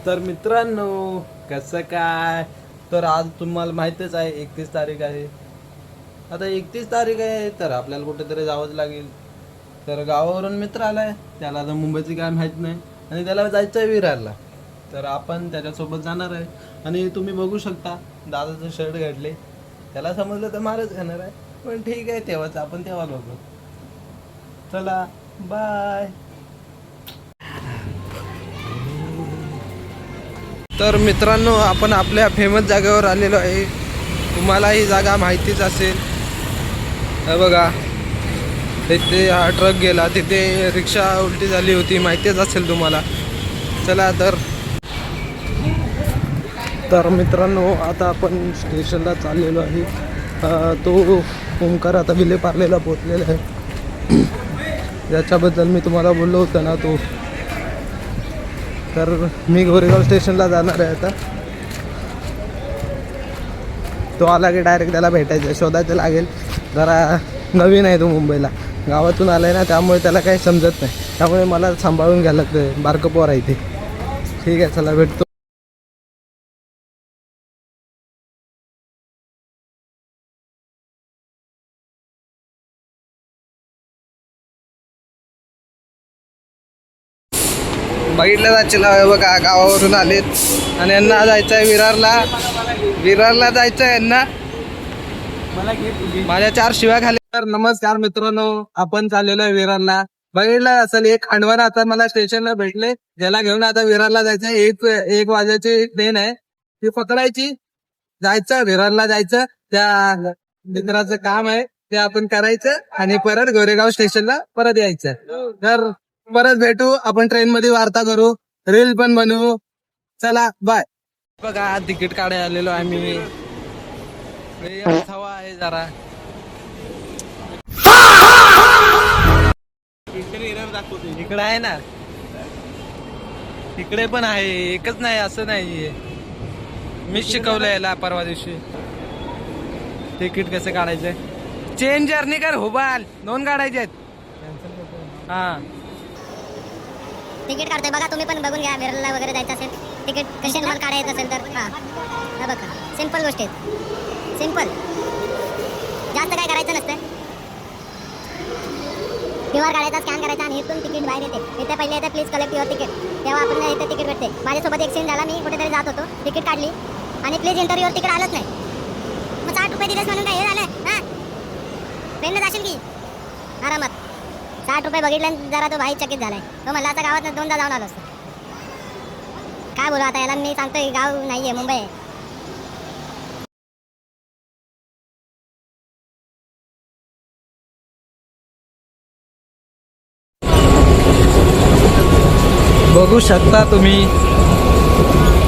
तर मित्रांनो, कसं काय, तर आज तुम्हाला माहितच आहे 31 तारीख आहे. आता 31 तारीख आहे तर आपल्याला कुठेतरी जावंच लागेल. तर गावावरून मित्र आलाय, त्याला तर मुंबईची काय माहीत नाही आणि त्याला जायचं आहे विरारला. तर आपण त्याच्यासोबत जाणार आहे. आणि तुम्ही बघू शकता दादाचं शर्ट घातले. त्याला समजलं तर मारच खाणार आहे, पण ठीक आहे, तेव्हाच आपण तेव्हा बघू. चला, बाय. तर मित्रांनो, आपण आपल्या फेमस जागेवर आलेलो आहे. तुम्हाला ही जागा माहितीच असेल. हे बघा, तिथे हा ट्रक गेला, तिथे रिक्षा उलटी झाली होती, माहितीच असेल तुम्हाला. चला तर मित्रांनो, आता आपण स्टेशनला चाललेलो आहे. तो ओंकार आता विले पार्लेला पोचलेला आहे. ज्याच्याबद्दल मी तुम्हाला बोललो होतं ना, तो तर मी गोरेगाव स्टेशनला जाणार आहे आता. तो आला की डायरेक्ट त्याला भेटायचं, शोधायचं लागेल. जरा नवीन आहे तो मुंबईला, गावातून आला आहे ना, त्यामुळे त्याला काही समजत नाही. त्यामुळे मला सांभाळून घ्यायला लागतं, बारकं पोर आहे ते. ठीक आहे, चला भेटतो. बघितलं जायचं बघा, गावावरून आलेत आणि यांना जायचं आहे विरारला. विरारला जायचं आहे यांना. माझ्या 4 शिव्या खाली. तर नमस्कार मित्रांनो, आपण चाललेलो आहे विरारला. बघितलं असेल, एक खांडवण आता मला स्टेशनला भेटले, ज्याला घेऊन आता विरारला जायचं. एक वाजायची ट्रेन आहे, ती पकडायची, जायचं विरारला जायचं. त्या मित्राचं काम आहे ते आपण करायचं आणि परत गोरेगाव स्टेशनला परत यायचं. तर परत भेटू आपण, ट्रेन मध्ये वार्ता करू, रील पण बनवू. चला बाय. बघा, तिकीट काढायला आलेलो आम्ही. हवा आहे जरा. इकडे आहे ना, इकडे पण आहे, एकच नाही असं नाहीये. मीच शिकवलं याला परवा दिवशी. तिकीट कसं काढायचं, चेन जर्नी कर हुबाल, 2 काढायचे आहेत. हा, तिकीट काढतोय बघा, तुम्ही पण बघून घ्या. विरारला वगैरे जायचं असेल, तिकीट कसे तुम्हाला काढायचं असेल तर हा बघा, सिंपल गोष्ट आहे, सिंपल, जास्त काय करायचं नसतं. क्यूआर काढायचा, स्कॅन करायचा आणि इथून तिकीट बाहेर येते. इथे पहिले येते प्लीज कलेक्ट युअर तिकीट, तेव्हा आपण इथे तिकीट भेटते. माझ्यासोबत एक सीन झाला, मी कुठेतरी जात होतो, तिकीट काढली आणि प्लीज इंटरव्ह्यूवर तिकीट आलंच नाही. मग 60 रुपये दिलेस म्हणून काय हे झालं? हा, ट्रेननं जाशील की आरामात. 60 रुपये बघितलं जरा तो भाई चकित झालाय. तो म्हणला आता गावात 2दा जाऊन आलो असतो. काय बोलू आता याला, मी सांगतोय गाव नाहीये, मुंबई आहे. बघू शकता तुम्ही,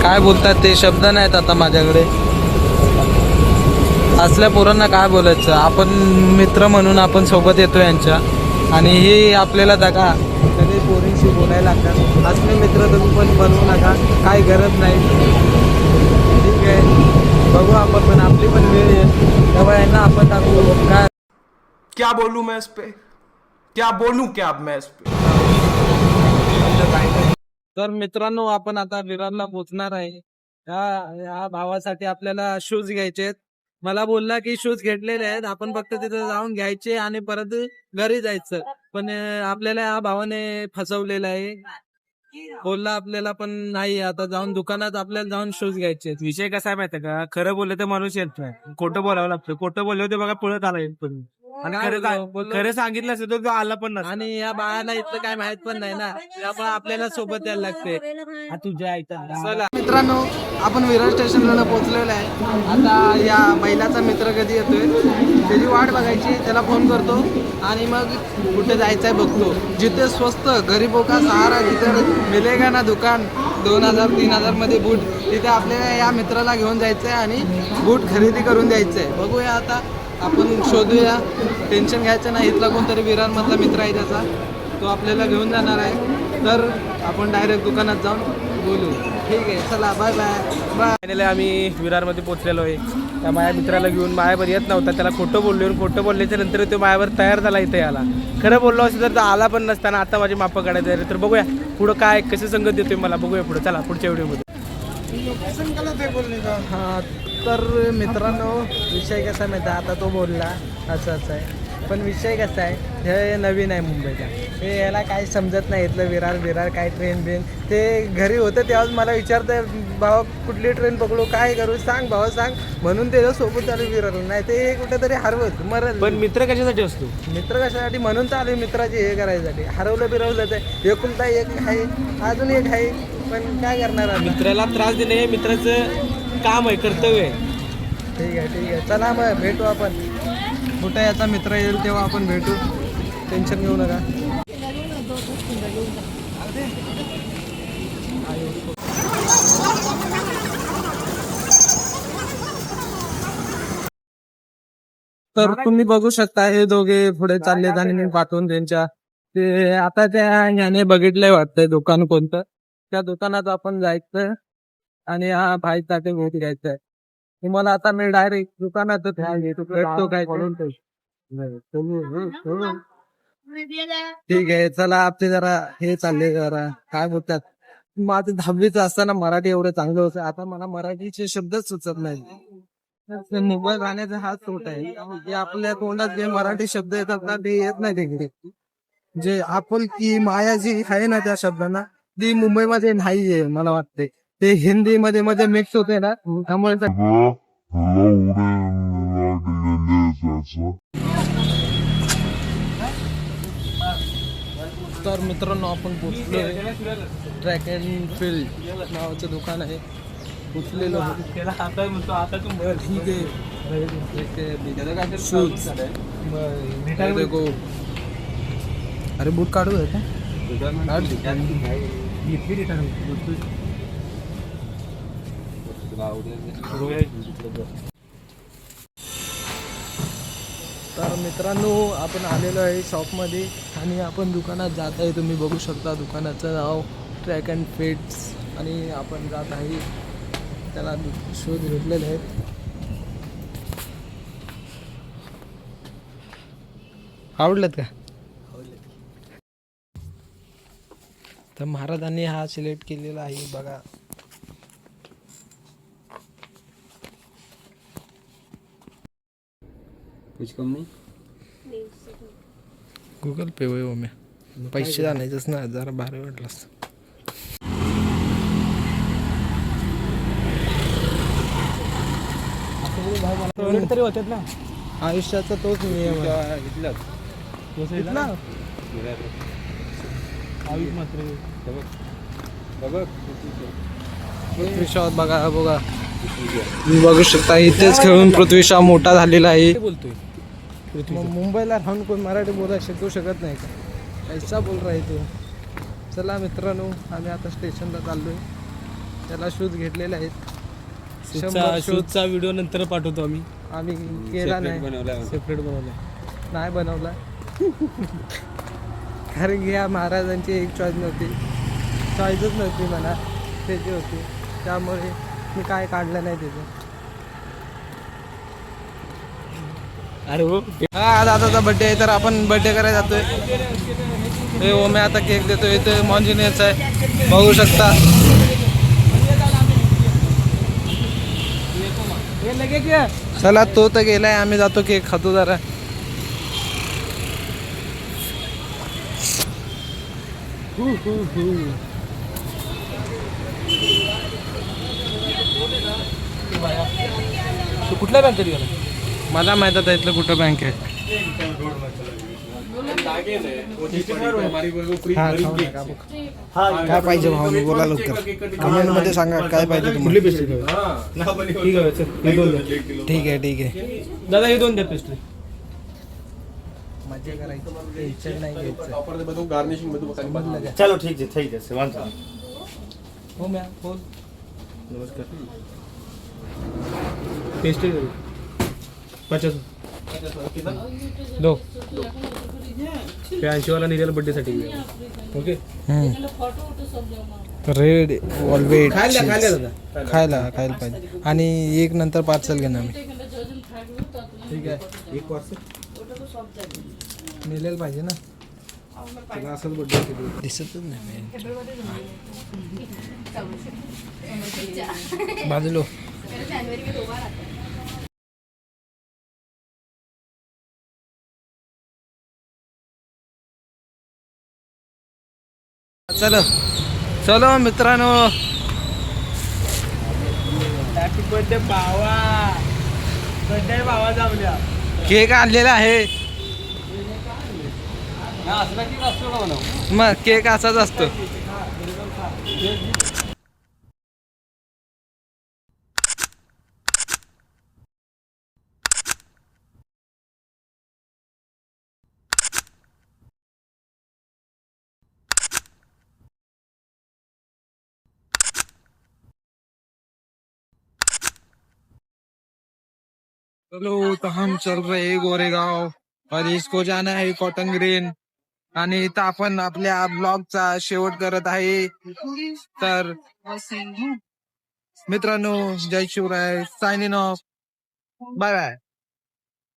काय बोलतात ते शब्द नाहीत आता माझ्याकडे. असल्या पोरांना काय बोलायचं, आपण मित्र म्हणून आपण सोबत येतो यांच्या, आणि हे आपल्याला दगा कधी पोरींशी बोलायला लागतात. असले मित्र तुम्ही पण बनवू नका, काय गरज नाही. ठीक आहे, बघू आपण, पण आपली पण वेळ येईल तेव्हा यांना आपण टाकू. काय क्या बोलूं मैं इस पे, क्या बोलूं क्या अब मैं इस पे. तर मित्रांनो, आपण आता विरारला पोहोचणार आहे. या भावासाठी आपल्याला शूज घ्यायचे आहेत. मला बोलला की शूज घेतलेले आहेत, आपण फक्त तिथे जाऊन घ्यायचे आणि परत घरी जायचं. पण आपल्याला या भावाने फसवलेलं आहे. बोलला आपल्याला, पण नाही, आता जाऊन दुकानात आपल्याला जाऊन शूज घ्यायचे. विषय कसा आहे माहितीये का, खरं बोललं तर माणूस येत नाही, खोटं बोलावं लागतं. खोटं बोलले होते बघा, पळत आला येत पण. आणि खरं सांगितलं असेल तर तो आला पण नसता. आणि या बाळाला इथलं काय माहित पण नाही ना, त्यामुळे आपल्याला सोबत यायला लागते. तुझ्या आईचा चला मित्रांनो, आपण विरार स्टेशनला पोहोचलेलो आहे. आता या बैलाचा मित्र कधी येतोय त्याची वाट बघायची, त्याला फोन करतो आणि मग कुठे जायचंय बघतो. जिथे स्वस्त गरीबों का सहारा, जिथे मिलेगा ना दुकान 2000-3000 मध्ये बूट, तिथे आपल्याला या मित्राला घेऊन जायचंय आणि बूट खरेदी करून द्यायचंय. बघूया आता, आपण शोधूया, टेन्शन घ्यायचं नाही. इथला कोणतरी विरारमधला मित्र आहे त्याचा, तो आपल्याला घेऊन जाणार आहे. तर आपण डायरेक्ट दुकानात जाऊन बोलू. ठीक आहे, चला बाय बाय बाय. फायनली आम्ही विरारमध्ये पोहोचलेलो आहे. त्या माझ्या मित्राला घेऊन माझ्यावर येत नव्हता, त्याला खोटं बोललो. खोटं बोलल्याच्या नंतर तो माझ्यावर तयार झाला इथे याला. खरं बोललो असं तर तो आला पण नसताना आता माझी मापं काढायचं आहे. तर बघूया पुढं काय कसं संगत देतोय मला, बघूया पुढं. चला पुढच्या व्हिडिओमध्ये. हां, तर मित्रांनो विषय कसा माहिती आहे, आता तो बोलला असं आहे, पण विषय कसा आहे, हे नवीन आहे मुंबईला, हे याला काही समजत नाही इथलं विरार काय ट्रेन बिन. ते घरी होतं तेव्हाच मला विचारतं, भावा कुठली ट्रेन पकडू, काय करू, सांग भावा सांग, म्हणून त्याच्या सोबत चालू विरारला. नाही ते कुठेतरी हरवत मरल. पण मित्र कशासाठी असतो? मित्र कशासाठी, म्हणून चालू मित्राची हे करायसाठी. हरवलं बिरवलं तर एकुलता एक आहे, अजून एक आहे, पण काय करणार आम्ही. मित्राला त्रास देणे हे मित्राचं काम आहे, कर्तव्य आहे. ठीक आहे, चला मग भेटू आपण. कुठे याचा मित्र येईल तेव्हा आपण भेटू, टेन्शन घेऊ नका. तर तुम्ही बघू शकता हे दोघे पुढे चाललेत आणि मी पाठवून त्यांच्या ते आता त्या ह्याने बघितलंय वाटतंय दुकान कोणतं, त्या दुकानात आपण जायचं आणि हा भाई ताटे भेट घ्यायचंय. तुम्हाला आता मी डायरेक्ट दुकानातच भेटतो काय ते. ठीक आहे, चला आपले जरा हे चालले, जरा काय बोलतात, माझं 10वीचं असताना मराठी एवढं चांगलं होतं, आता मला मराठीचे शब्दच सुचत नाही. मोबाईल राहण्याचा हाच तोटा आहे की आपल्या तोंडात जे मराठी शब्द येतात ना ते येत नाही तिकडे. जे आपुलकी माया जी आहे ना त्या शब्दांना, ती मुंबईमध्ये नाहीये मला वाटते. ते हिंदी मध्ये मिक्स होते ना, त्यामुळे तर मित्रांनो आपण पोचलोय. ट्रॅक अँड फील्ड नावाचं दुकान आहे, पोचलेलो. ठीक आहे, शूज देखो. अरे बूट काढू आहे का? तर मित्रांनो आपण आलेलो आहे शॉपमध्ये आणि आपण दुकानात जात आहे. तुम्ही बघू शकता दुकानाचं नाव ट्रॅक अँड फिट्स आणि आपण जात आहे. त्याला शोध घेतलेले आहेत. आवडलेत का? तर महाराजांनी हा सिलेक्ट केलेला आहे बघा. कुछ कम नहीं. गुगल पे होय मी पैसे आणायचंच ना, जरा भारी वाटलंस. तरी होतात ना आयुष्याचा तोच नियम आहे. इथला पृथ्वीशॉ बघा तुम्ही बघू शकता, इथेच खेळून पृथ्वीशॉ मोठा झालेला आहे. बोलतोय मग मुंबईला राहून कोण मराठी बोलायला शिकू शकत नाही का? ऐसा बोल रहा है तू. चला मित्रांनो आम्ही आता स्टेशनला चाललोय. त्याला शूज घेतलेले आहेत. 100 शूजचा व्हिडिओ नंतर पाठवतो आम्ही केला नाही, सेपरेट बनवला नाही बनवला. कारण की या महाराजांची एक चॉईस चॉईसच नव्हती मला, त्याची होती, त्यामुळे मी काय काढलं नाही त्याचं. अरे हो आज दादाचा बर्थडे आहे तर आपण बर्थडे करायला जातोय. हे ओमे आता केक देतोय. इथे मॉन्जिनियरचा आहे, बघू शकता. चला तो तर गेलाय, आम्ही जातो केक खातो जरा. कुठल्या बँकेत गेला? मला माहित आहे इथलं कुठं बँक आहे. काय पाहिजे भाऊ, बोला लवकर कमेंट मध्ये सांगा काय पाहिजे तुम्हाला. ठीक आहे दादा हे 2 द्या पेस्ट्री. मजा करायची, टेन्शन नाही घ्यायचं. चलो ठीक है ठीक है वांचा. हो मॅम बोल. पेस्ट्री 50. दो 80 वाला निघाला बर्थडे साठी ओके रेड वॉलवेट खायला दादा खायला पाहिजे आणि एक नंतर पार्सल घेणार मी. ठीक आहे एक पार्सल मिळेल पाहिजे ना. तुला असंच बर्थडे दिसतच नाही बाजूलो. चलो चलो मित्रांनो, हॅपी बर्थडे भावा. बर्थडे भावा जाऊया. केक आणलेला आहे. मग केक असाच असतो. चलो तो हम चल रहे गोरेगाव और इसको जाना है कॉटन ग्रीन. आणि इथं आपण आपल्या ब्लॉगचा शेवट करत आहे. तर मित्रांनो, जय शिवराय, सायनिंग ऑफ, बाय बाय.